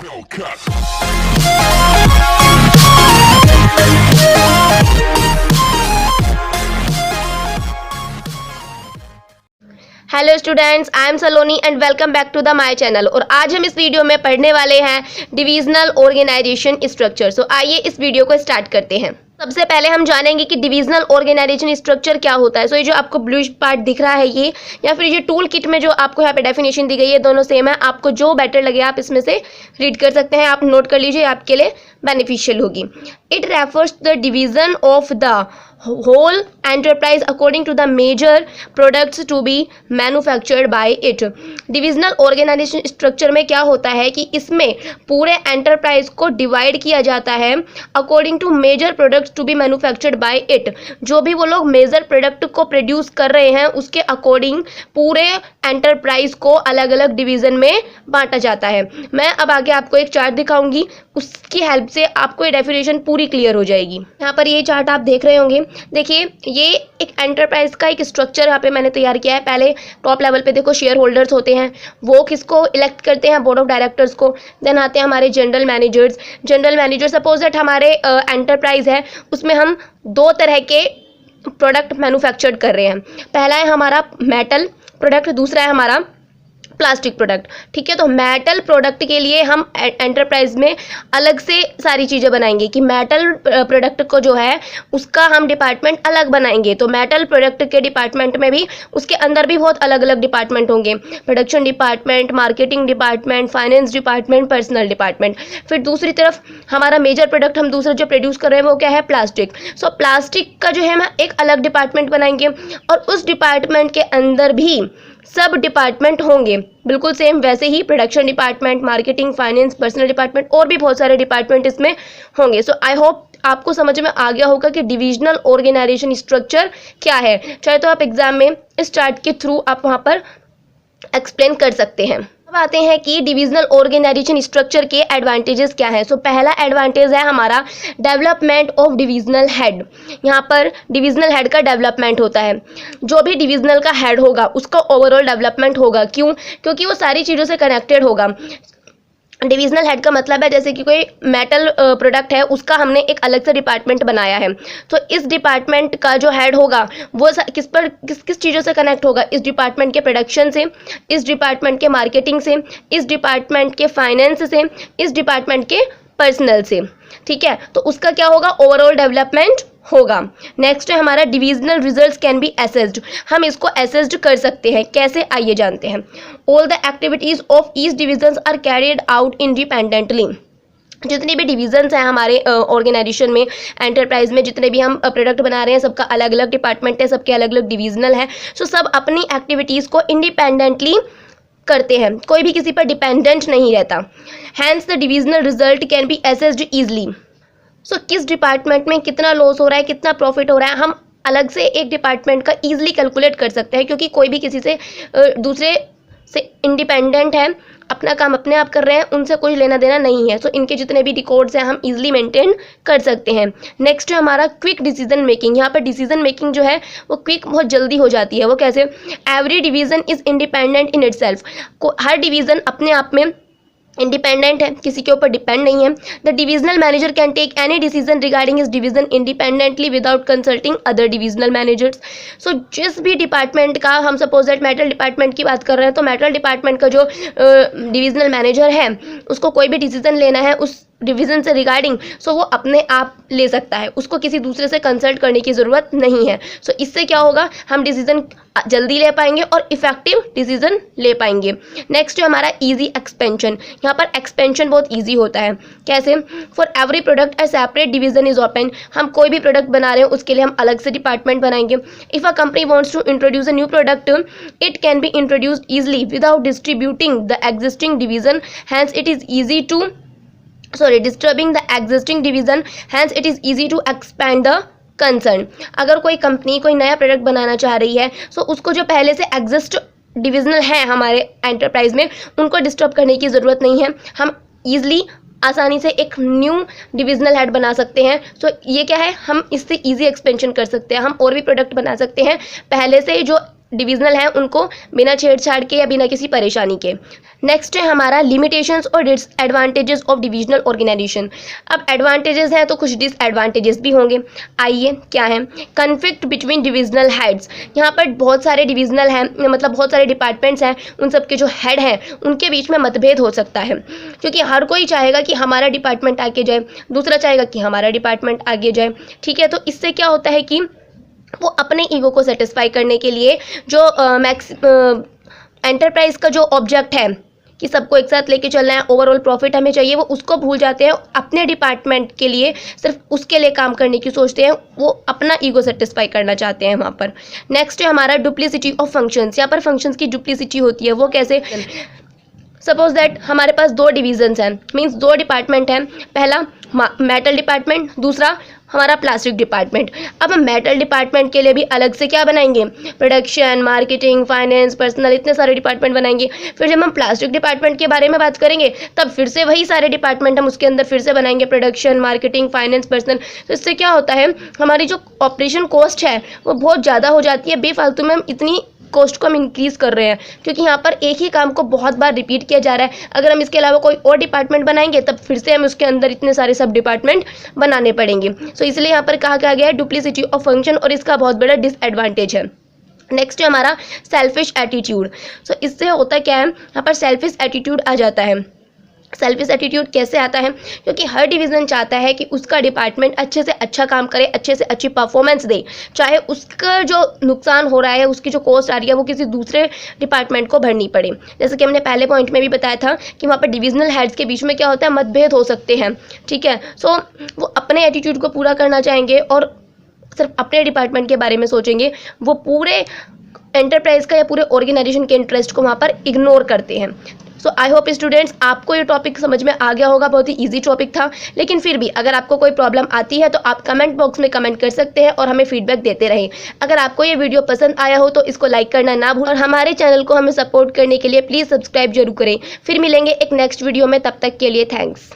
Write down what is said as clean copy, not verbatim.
Hello students, I am Saloni and welcome back to the my channel. और आज हम इस वीडियो में पढ़ने वाले हैं डिविजनल ऑर्गेनाइजेशन स्ट्रक्चर। सो आइए इस वीडियो को स्टार्ट करते हैं। सबसे पहले हम जानेंगे कि डिविजनल ऑर्गेनाइजेशन स्ट्रक्चर क्या होता है। सो ये जो आपको ब्लू पार्ट दिख रहा है ये, या फिर ये टूल किट में जो आपको यहाँ पे डेफिनेशन दी गई है, दोनों सेम है। आपको जो बेटर लगे आप इसमें से रीड कर सकते हैं। आप नोट कर लीजिए, आपके लिए बेनिफिशियल होगी। It refers the division of the whole enterprise according to the major products to be manufactured by it। Divisional organisation structure में क्या होता है कि इसमें पूरे एंटरप्राइज को डिवाइड किया जाता है according to major products to be manufactured by it. जो भी वो लोग मेजर प्रोडक्ट को प्रोड्यूस कर रहे हैं उसके अकॉर्डिंग पूरे एंटरप्राइज को अलग अलग डिवीजन में बांटा जाता है। मैं अब आगे आपको एक चार्ट दिखाऊंगी, उसकी हेल्प से आपको ये डेफिनेशन पूरी क्लियर हो जाएगी। यहाँ पर ये चार्ट आप देख रहे होंगे। देखिए, ये एक एंटरप्राइज का एक स्ट्रक्चर यहाँ पे मैंने तैयार किया है। पहले टॉप लेवल पे देखो शेयर होल्डर्स होते हैं, वो किसको इलेक्ट करते हैं, बोर्ड ऑफ डायरेक्टर्स को। देन आते हैं हमारे general managers. General manager suppose that हमारे एंटरप्राइज है, उसमें हम दो तरह के प्रोडक्ट मैन्युफैक्चर्ड कर रहे हैं। पहला है हमारा मेटल प्रोडक्ट, दूसरा है हमारा प्लास्टिक प्रोडक्ट। ठीक है, तो मेटल प्रोडक्ट के लिए हम एंटरप्राइज में अलग से सारी चीज़ें बनाएंगे कि मेटल प्रोडक्ट को जो है उसका हम डिपार्टमेंट अलग बनाएंगे। तो मेटल प्रोडक्ट के डिपार्टमेंट में भी, उसके अंदर भी बहुत अलग अलग डिपार्टमेंट होंगे। Production department, marketing department, finance department, personal department. फिर दूसरी तरफ हमारा मेजर प्रोडक्ट हम दूसरा जो प्रोड्यूस कर रहे हैं वो क्या है, प्लास्टिक। सो प्लास्टिक का जो है हम एक अलग डिपार्टमेंट बनाएंगे और उस डिपार्टमेंट के अंदर भी सब डिपार्टमेंट होंगे बिल्कुल सेम वैसे ही। Production department, marketing, finance, personal department और भी बहुत सारे डिपार्टमेंट इसमें होंगे। सो आई होप आपको समझ में आ गया होगा कि डिविजनल ऑर्गेनाइजेशन स्ट्रक्चर क्या है। चाहे तो आप एग्जाम में इस चार्ट के थ्रू आप वहाँ पर एक्सप्लेन कर सकते हैं। अब आते हैं कि डिविजनल ऑर्गेनाइजेशन स्ट्रक्चर के एडवांटेजेस क्या है। सो पहला एडवांटेज है हमारा डेवलपमेंट ऑफ डिविजनल हेड। यहाँ पर डिविजनल हेड का डेवलपमेंट होता है। जो भी डिविजनल का हेड होगा उसका ओवरऑल डेवलपमेंट होगा। क्यों? क्योंकि वो सारी चीज़ों से कनेक्टेड होगा। डिविजनल हेड का मतलब है जैसे कि कोई मेटल प्रोडक्ट है, उसका हमने एक अलग से डिपार्टमेंट बनाया है, तो इस डिपार्टमेंट का जो हेड होगा वो किस चीज़ों से कनेक्ट होगा, इस डिपार्टमेंट के प्रोडक्शन से, इस डिपार्टमेंट के मार्केटिंग से, इस डिपार्टमेंट के फाइनेंस से, इस डिपार्टमेंट के पर्सनल से। ठीक है, तो उसका क्या होगा, ओवरऑल डेवलपमेंट होगा। नेक्स्ट है हमारा divisional results can be assessed. हम इसको असेस्ड कर सकते हैं, कैसे आइए जानते हैं। All the activities of each divisions are carried out independently. जितने भी डिविजन्स हैं हमारे ऑर्गेनाइजेशन में, एंटरप्राइज में, जितने भी हम प्रोडक्ट बना रहे हैं, सबका अलग अलग डिपार्टमेंट है, सबके अलग अलग डिविजनल है। सो सब अपनी एक्टिविटीज़ को इंडिपेंडेंटली करते हैं, कोई भी किसी पर डिपेंडेंट नहीं रहता। Hence the divisional result can be assessed easily. So किस डिपार्टमेंट में कितना लॉस हो रहा है, कितना प्रॉफिट हो रहा है, हम अलग से एक डिपार्टमेंट का ईजिली कैलकुलेट कर सकते हैं, क्योंकि कोई भी किसी से दूसरे से इंडिपेंडेंट है, अपना काम अपने आप कर रहे हैं, उनसे कोई लेना देना नहीं है। सो इनके जितने भी रिकॉर्ड्स हैं हम इजीली मेंटेन कर सकते हैं। नेक्स्ट है हमारा क्विक डिसीजन मेकिंग। यहाँ पर डिसीजन मेकिंग जो है वो क्विक बहुत जल्दी हो जाती है। वो कैसे? Every division is independent in itself. Her division अपने आप में इंडिपेंडेंट है, किसी के ऊपर डिपेंड नहीं है। The divisional manager can take any decision regarding his division independently without consulting other divisional managers. So जिस भी डिपार्टमेंट का, हम सपोज दैट मेटल डिपार्टमेंट की बात कर रहे हैं, तो मेटल डिपार्टमेंट का जो डिविजनल मैनेजर है उसको कोई भी डिसीजन लेना है उस डिवीजन से रिगार्डिंग, सो वो अपने आप ले सकता है, उसको किसी दूसरे से कंसल्ट करने की ज़रूरत नहीं है। सो इससे क्या होगा, हम डिसीजन जल्दी ले पाएंगे और इफेक्टिव डिसीजन ले पाएंगे। नेक्स्ट है हमारा इजी एक्सपेंशन। यहाँ पर एक्सपेंशन बहुत इजी होता है। कैसे? For every product a separate division is open. हम कोई भी प्रोडक्ट बना रहे हैं उसके लिए हम अलग से डिपार्टमेंट बनाएंगे। If a company wants to introduce a new product, it can be introduced easily without distributing the existing division, hence it is easy to disturbing the existing division, hence it is easy to expand the concern। अगर कोई company कोई नया product बनाना चाह रही है, सो उसको जो पहले से एग्जिस्ट डिविजनल है हमारे एंटरप्राइज में, उनको डिस्टर्ब करने की ज़रूरत नहीं है। हम ईजिली आसानी से एक न्यू डिविजनल हेड बना सकते हैं। सो ये क्या है, हम इससे ईजी एक्सपेंशन कर सकते हैं। हम और भी प्रोडक्ट बना सकते हैं पहले से जो डिविजनल है उनको, बिना छेड़छाड़ के या बिना किसी परेशानी के। नेक्स्ट है हमारा लिमिटेशंस और डिसएडवांटेजेस ऑफ डिविजनल ऑर्गेनाइजेशन। अब एडवांटेजेस हैं तो कुछ डिसएडवांटेजेस भी होंगे। आइए क्या है, कन्फ्लिक्ट बिटवीन डिविजनल हेड्स। यहाँ पर बहुत सारे डिविजनल हैं, मतलब बहुत सारे डिपार्टमेंट्स हैं, उन सब के जो हेड हैं उनके बीच में मतभेद हो सकता है, क्योंकि हर कोई चाहेगा कि हमारा डिपार्टमेंट आगे जाए, दूसरा चाहेगा कि हमारा डिपार्टमेंट आगे जाए। ठीक है, तो इससे क्या होता है कि वो अपने ईगो को सेटिस्फाई करने के लिए जो एंटरप्राइज का जो ऑब्जेक्ट है कि सबको एक साथ लेके चलना है, ओवरऑल प्रॉफिट हमें चाहिए, वो उसको भूल जाते हैं, अपने डिपार्टमेंट के लिए सिर्फ उसके लिए काम करने की सोचते हैं, वो अपना ईगो सेटिस्फाई करना चाहते हैं वहाँ पर। नेक्स्ट है हमारा डुप्लीसिटी ऑफ फंक्शंस। यहाँ पर फंक्शंस की डुप्लीसिटी होती है, वो कैसे? सपोज दैट हमारे पास दो डिविजन्स हैं, मीन्स दो डिपार्टमेंट हैं, पहला मेटल डिपार्टमेंट, दूसरा हमारा प्लास्टिक डिपार्टमेंट। अब हम मेटल डिपार्टमेंट के लिए भी अलग से क्या बनाएंगे? प्रोडक्शन, मार्केटिंग, फाइनेंस, पर्सनल, इतने सारे डिपार्टमेंट बनाएंगे। फिर जब हम प्लास्टिक डिपार्टमेंट के बारे में बात करेंगे तब फिर से वही सारे डिपार्टमेंट हम उसके अंदर फिर से बनाएंगे, प्रोडक्शन, मार्केटिंग, फाइनेंस, पर्सनल। तो इससे क्या होता है, हमारी जो ऑपरेशन कॉस्ट है वो बहुत ज़्यादा हो जाती है, बेफालतू में हम इतनी कॉस्ट को हम इंक्रीज़ कर रहे हैं, क्योंकि यहाँ पर एक ही काम को बहुत बार रिपीट किया जा रहा है। अगर हम इसके अलावा कोई और डिपार्टमेंट बनाएंगे तब फिर से हम उसके अंदर इतने सारे सब डिपार्टमेंट बनाने पड़ेंगे। सो इसलिए यहाँ पर कहा गया है डुप्लीसिटी ऑफ फंक्शन, और इसका बहुत बड़ा डिसएडवांटेज है। नेक्स्ट है हमारा सेल्फिश एटीट्यूड। सो इससे होता क्या है, यहाँ पर सेल्फिश एटीट्यूड आ जाता है। सेल्फिश एटीट्यूड कैसे आता है? क्योंकि हर डिवीज़न चाहता है कि उसका डिपार्टमेंट अच्छे से अच्छा काम करे, अच्छे से अच्छी परफॉर्मेंस दे, चाहे उसका जो नुकसान हो रहा है, उसकी जो कॉस्ट आ रही है वो किसी दूसरे डिपार्टमेंट को भरनी पड़े। जैसे कि हमने पहले पॉइंट में भी बताया था कि वहाँ पर डिविजनल हेड्स के बीच में क्या होता है, मतभेद हो सकते हैं। ठीक है, सो वो अपने एटीट्यूड को पूरा करना चाहेंगे और सिर्फ अपने डिपार्टमेंट के बारे में सोचेंगे, वो पूरे एंटरप्राइज का या पूरे ऑर्गेनाइजेशन के इंटरेस्ट को वहाँ पर इग्नोर करते हैं। सो आई होप स्टूडेंट्स आपको ये टॉपिक समझ में आ गया होगा, बहुत ही इजी टॉपिक था, लेकिन फिर भी अगर आपको कोई प्रॉब्लम आती है तो आप कमेंट बॉक्स में कमेंट कर सकते हैं और हमें फीडबैक देते रहें। अगर आपको ये वीडियो पसंद आया हो तो इसको लाइक करना ना भूलें, और हमारे चैनल को हमें सपोर्ट करने के लिए प्लीज़ सब्सक्राइब जरूर करें। फिर मिलेंगे एक नेक्स्ट वीडियो में, तब तक के लिए थैंक्स।